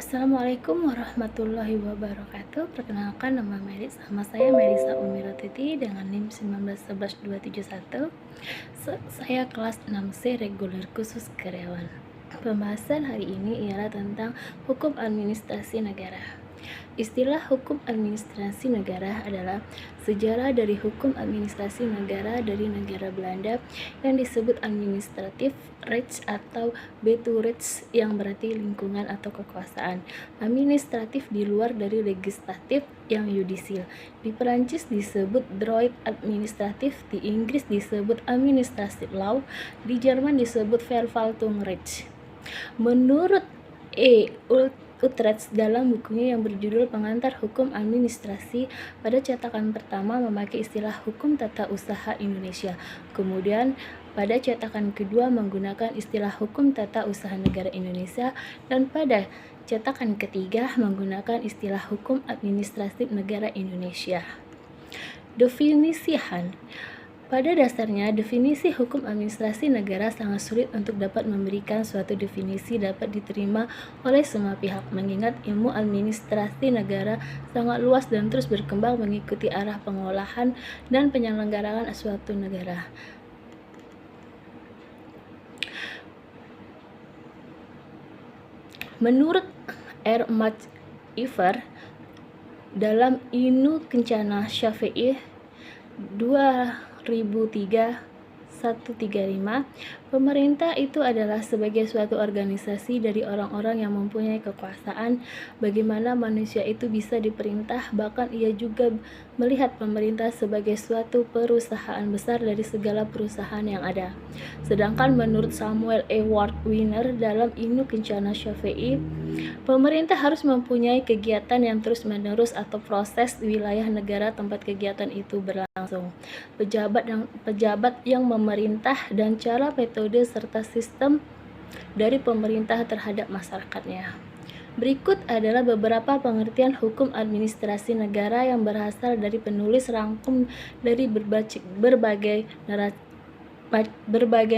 Assalamualaikum warahmatullahi wabarakatuh. Perkenalkan, nama saya Melisa Umiratuti dengan NIM 1911271. Saya kelas 6C reguler khusus karyawan. Pembahasan hari ini ialah tentang hukum administrasi negara. Istilah hukum administrasi negara adalah sejarah dari hukum administrasi negara dari negara Belanda yang disebut administratif recht atau Beturecht yang berarti lingkungan atau kekuasaan. Administratif di luar dari legislatif yang yudisil. Di Perancis disebut droit administratif, di Inggris disebut administrative law, di Jerman disebut Verwaltungsrecht. Menurut Utrecht dalam bukunya yang berjudul Pengantar Hukum Administrasi, pada cetakan pertama memakai istilah hukum tata usaha Indonesia. Kemudian pada cetakan kedua menggunakan istilah hukum tata usaha negara Indonesia, dan pada cetakan ketiga menggunakan istilah hukum administratif negara Indonesia. Definisihan. Pada dasarnya, definisi hukum administrasi negara sangat sulit untuk dapat memberikan suatu definisi dapat diterima oleh semua pihak, mengingat ilmu administrasi negara sangat luas dan terus berkembang mengikuti arah pengolahan dan penyelenggaraan suatu negara. Menurut R. McIver dalam Inu Kencana Syafi'i 2003-135, pemerintah itu adalah sebagai suatu organisasi dari orang-orang yang mempunyai kekuasaan. Bagaimana manusia itu bisa diperintah, bahkan ia juga melihat pemerintah sebagai suatu perusahaan besar dari segala perusahaan yang ada. Sedangkan menurut Samuel Ewart Weiner dalam Inu Kencana Syafi'i, pemerintah harus mempunyai kegiatan yang terus-menerus atau proses di wilayah negara tempat kegiatan itu berlangsung, pejabat yang memerintah, dan cara, metode, serta sistem dari pemerintah terhadap masyarakatnya. Berikut adalah beberapa pengertian hukum administrasi negara yang berasal dari penulis rangkum dari berbagai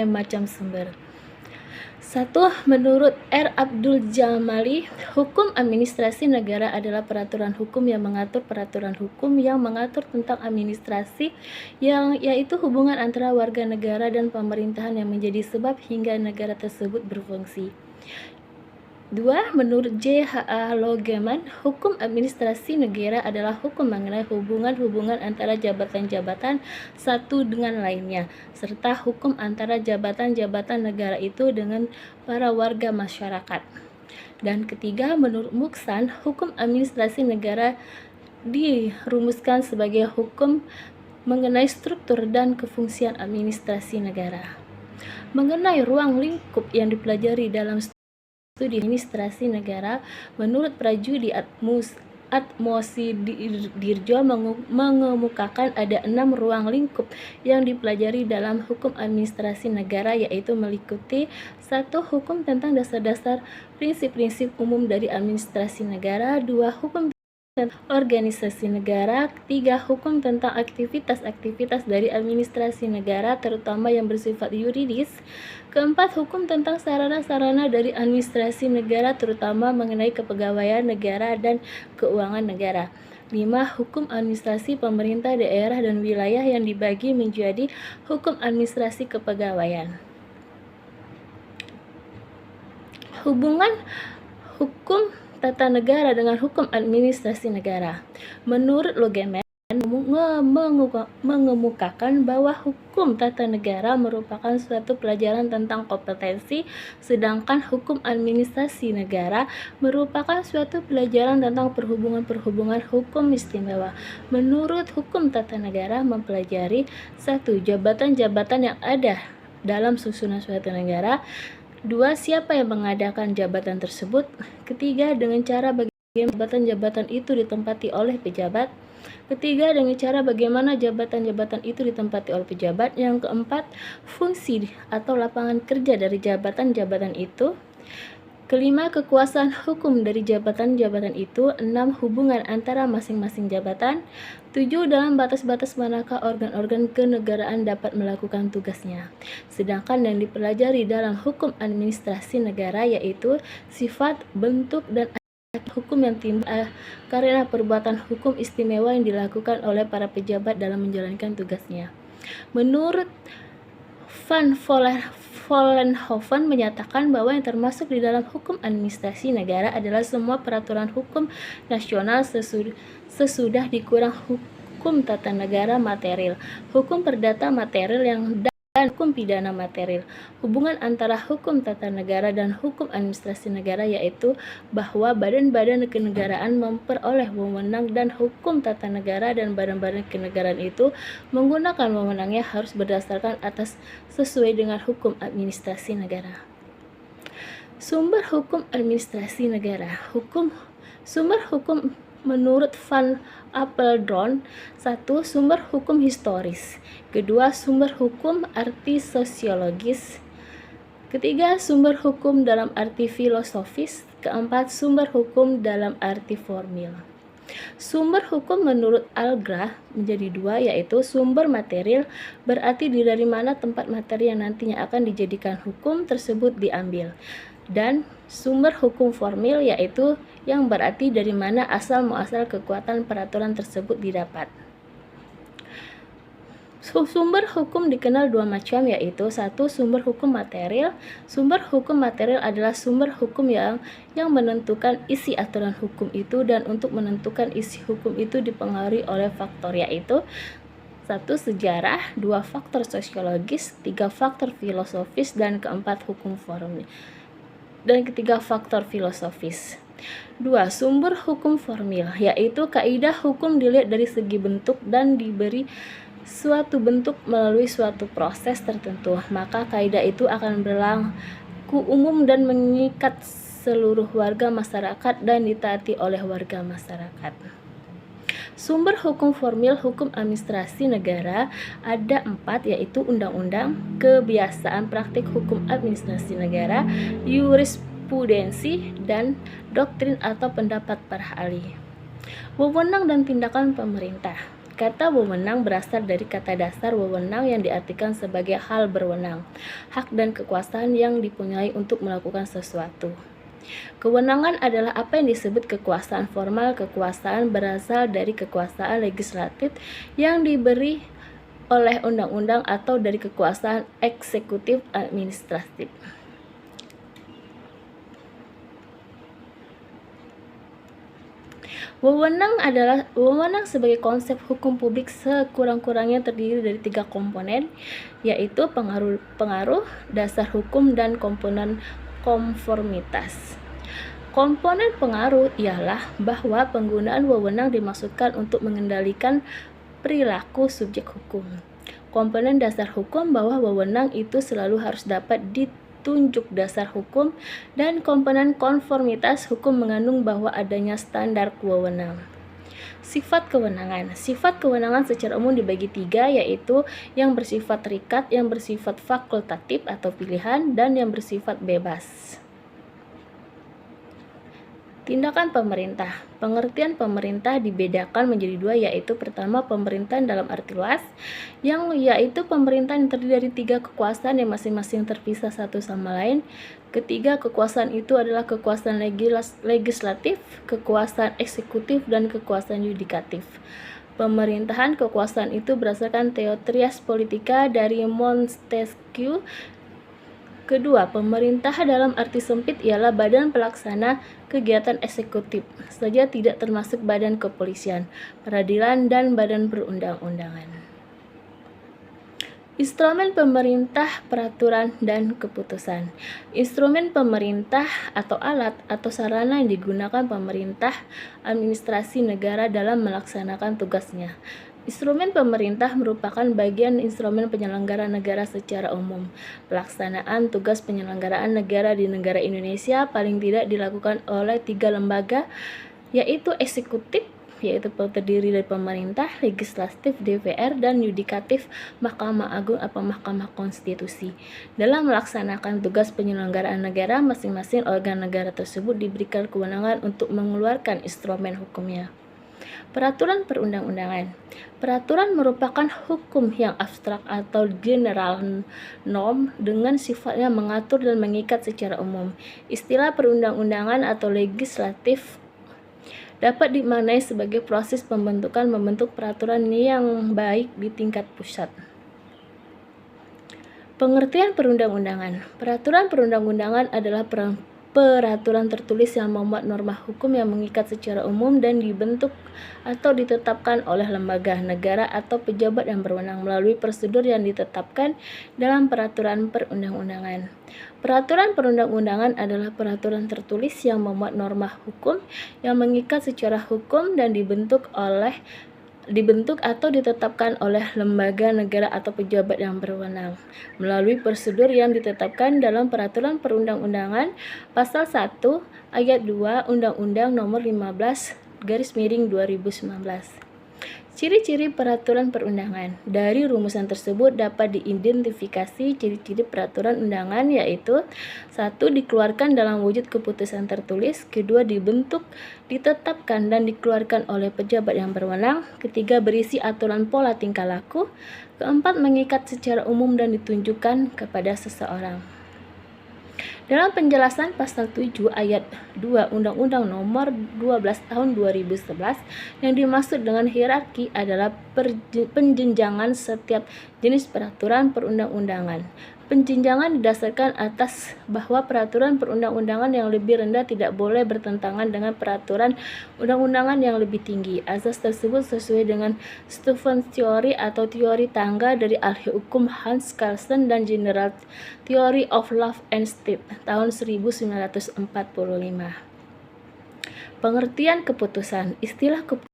macam sumber. 1. Menurut R. Abdul Jamali, hukum administrasi negara adalah peraturan hukum yang mengatur tentang administrasi, yaitu hubungan antara warga negara dan pemerintahan yang menjadi sebab hingga negara tersebut berfungsi. 2. Menurut J. H. A. Logeman, hukum administrasi negara adalah hukum mengenai hubungan-hubungan antara jabatan-jabatan satu dengan lainnya, serta hukum antara jabatan-jabatan negara itu dengan para warga masyarakat. Dan ketiga, menurut Muksan, hukum administrasi negara dirumuskan sebagai hukum mengenai struktur dan kefungsian administrasi negara. Mengenai ruang lingkup yang dipelajari dalam studi administrasi negara, menurut Prajudi Atmosidirjo mengemukakan ada 6 ruang lingkup yang dipelajari dalam hukum administrasi negara, yaitu meliputi 1. Hukum tentang dasar-dasar prinsip-prinsip umum dari administrasi negara. 2. Hukum tentang organisasi negara. 3. Hukum tentang aktivitas-aktivitas dari administrasi negara, terutama yang bersifat yuridis. 4. Hukum tentang sarana-sarana dari administrasi negara, terutama mengenai kepegawaian negara dan keuangan negara. 5. Hukum administrasi pemerintah daerah dan wilayah yang dibagi menjadi hukum administrasi kepegawaian. Hubungan hukum tata negara dengan hukum administrasi negara. Menurut Logeman mengemukakan bahwa hukum tata negara merupakan suatu pelajaran tentang kompetensi, sedangkan hukum administrasi negara merupakan suatu pelajaran tentang perhubungan hukum istimewa. Menurut hukum tata negara mempelajari 1. Jabatan-jabatan yang ada dalam susunan suatu negara. 2. Siapa yang mengadakan jabatan tersebut. Ketiga, dengan cara bagaimana jabatan-jabatan itu ditempati oleh pejabat. Ketiga, dengan cara bagaimana jabatan-jabatan itu ditempati oleh pejabat. Yang keempat, fungsi atau lapangan kerja dari jabatan-jabatan itu. Kelima, kekuasaan hukum dari jabatan-jabatan itu. 6. Hubungan antara masing-masing jabatan. 7. Dalam batas-batas manakah organ-organ kenegaraan dapat melakukan tugasnya. Sedangkan yang dipelajari dalam hukum administrasi negara yaitu sifat, bentuk, dan hukum yang timbul karena perbuatan hukum istimewa yang dilakukan oleh para pejabat dalam menjalankan tugasnya. Menurut Van Vollenhoven menyatakan bahwa yang termasuk di dalam hukum administrasi negara adalah semua peraturan hukum nasional sesudah dikurang hukum tata negara material, hukum perdata material dan hukum pidana material. Hubungan antara hukum tata negara dan hukum administrasi negara yaitu bahwa badan-badan kenegaraan memperoleh wewenang dan hukum tata negara dan badan-badan kenegaraan itu menggunakan wewenangnya harus berdasarkan atas sesuai dengan hukum administrasi negara. Sumber hukum administrasi negara. Sumber hukum menurut Van Apeldoorn. 1. Sumber hukum historis. Kedua, sumber hukum arti sosiologis. Ketiga, sumber hukum dalam arti filosofis. Keempat, sumber hukum dalam arti formil. Sumber hukum menurut Algra menjadi dua, yaitu sumber material, berarti dari mana tempat materi yang nantinya akan dijadikan hukum tersebut diambil, dan sumber hukum formil, yaitu yang berarti dari mana asal-muasal kekuatan peraturan tersebut didapat. Sumber hukum dikenal dua macam, yaitu 1. Sumber hukum material. Sumber hukum material adalah sumber hukum yang menentukan isi aturan hukum itu, dan untuk menentukan isi hukum itu dipengaruhi oleh faktor, yaitu 1. Sejarah, 2. Faktor sosiologis, 3. Faktor filosofis, dan keempat hukum formil. Dan ketiga faktor filosofis. 2. Sumber hukum formil, yaitu kaidah hukum dilihat dari segi bentuk dan diberi suatu bentuk melalui suatu proses tertentu, maka kaidah itu akan berlaku umum dan mengikat seluruh warga masyarakat dan ditaati oleh warga masyarakat. Sumber hukum formil hukum administrasi negara ada 4, yaitu undang-undang, kebiasaan praktik hukum administrasi negara, jurisprudensi, dan doktrin atau pendapat para ahli. Wewenang dan tindakan pemerintah. Kata wewenang berasal dari kata dasar wewenang yang diartikan sebagai hal berwenang, hak dan kekuasaan yang dipunyai untuk melakukan sesuatu. Kewenangan adalah apa yang disebut kekuasaan formal. Kekuasaan berasal dari kekuasaan legislatif yang diberi oleh undang-undang atau dari kekuasaan eksekutif administratif. Wewenang sebagai konsep hukum publik sekurang-kurangnya terdiri dari 3 komponen, yaitu pengaruh, dasar hukum, dan komponen konformitas. Komponen pengaruh ialah bahwa penggunaan wewenang dimaksudkan untuk mengendalikan perilaku subjek hukum. Komponen dasar hukum bahwa wewenang itu selalu harus dapat tunjuk dasar hukum, dan komponen konformitas hukum mengandung bahwa adanya standar wewenang. Sifat kewenangan. Sifat kewenangan secara umum dibagi 3, yaitu yang bersifat terikat, yang bersifat fakultatif atau pilihan, dan yang bersifat bebas. Tindakan pemerintah. Pengertian pemerintah dibedakan menjadi 2, yaitu pertama pemerintahan dalam arti luas, yaitu pemerintahan yang terdiri dari 3 kekuasaan yang masing-masing terpisah satu sama lain. Ketiga, kekuasaan itu adalah kekuasaan legislatif, kekuasaan eksekutif, dan kekuasaan yudikatif. Pemerintahan kekuasaan itu berdasarkan teorias politika dari Montesquieu. Kedua, pemerintah dalam arti sempit ialah badan pelaksana kegiatan eksekutif saja, tidak termasuk badan kepolisian, peradilan, dan badan perundang-undangan. Instrumen pemerintah, peraturan, dan keputusan. Instrumen pemerintah atau alat atau sarana yang digunakan pemerintah administrasi negara dalam melaksanakan tugasnya. Instrumen pemerintah merupakan bagian instrumen penyelenggaraan negara secara umum. Pelaksanaan tugas penyelenggaraan negara di negara Indonesia paling tidak dilakukan oleh 3 lembaga, yaitu eksekutif, yaitu terdiri dari pemerintah, legislatif, DPR, dan yudikatif, Mahkamah Agung atau Mahkamah Konstitusi. Dalam melaksanakan tugas penyelenggaraan negara, masing-masing organ negara tersebut diberikan kewenangan untuk mengeluarkan instrumen hukumnya. Peraturan perundang-undangan. Peraturan merupakan hukum yang abstrak atau general norm dengan sifatnya mengatur dan mengikat secara umum. Istilah perundang-undangan atau legislatif dapat dimaknai sebagai proses membentuk peraturan yang baik di tingkat pusat. Pengertian perundang-undangan. Peraturan perundang-undangan adalah peraturan tertulis yang memuat norma hukum yang mengikat secara umum dan dibentuk atau ditetapkan oleh lembaga, negara, atau pejabat yang berwenang melalui prosedur yang ditetapkan dalam peraturan perundang-undangan. Peraturan perundang-undangan adalah peraturan tertulis yang memuat norma hukum yang mengikat secara hukum dan dibentuk atau ditetapkan oleh lembaga, negara, atau pejabat yang berwenang melalui prosedur yang ditetapkan dalam peraturan perundang-undangan pasal 1 ayat 2 Undang-Undang Nomor 15/2019. Ciri-ciri peraturan perundangan. Dari rumusan tersebut dapat diidentifikasi ciri-ciri peraturan undangan, yaitu 1. Dikeluarkan dalam wujud keputusan tertulis. 2. Dibentuk, ditetapkan, dan dikeluarkan oleh pejabat yang berwenang. 3. Berisi aturan pola tingkah laku. 4. Mengikat secara umum dan ditunjukkan kepada seseorang. Dalam penjelasan pasal 7 ayat 2 Undang-Undang Nomor 12 Tahun 2011, yang dimaksud dengan hierarki adalah penjenjangan setiap jenis peraturan perundang-undangan. Penjenjangan didasarkan atas bahwa peraturan perundang-undangan yang lebih rendah tidak boleh bertentangan dengan peraturan undang-undangan yang lebih tinggi. Asas tersebut sesuai dengan Stephen Theory atau teori tangga dari ahli hukum Hans Kelsen dan General Theory of Law and State tahun 1945. Pengertian keputusan. Istilah keputusan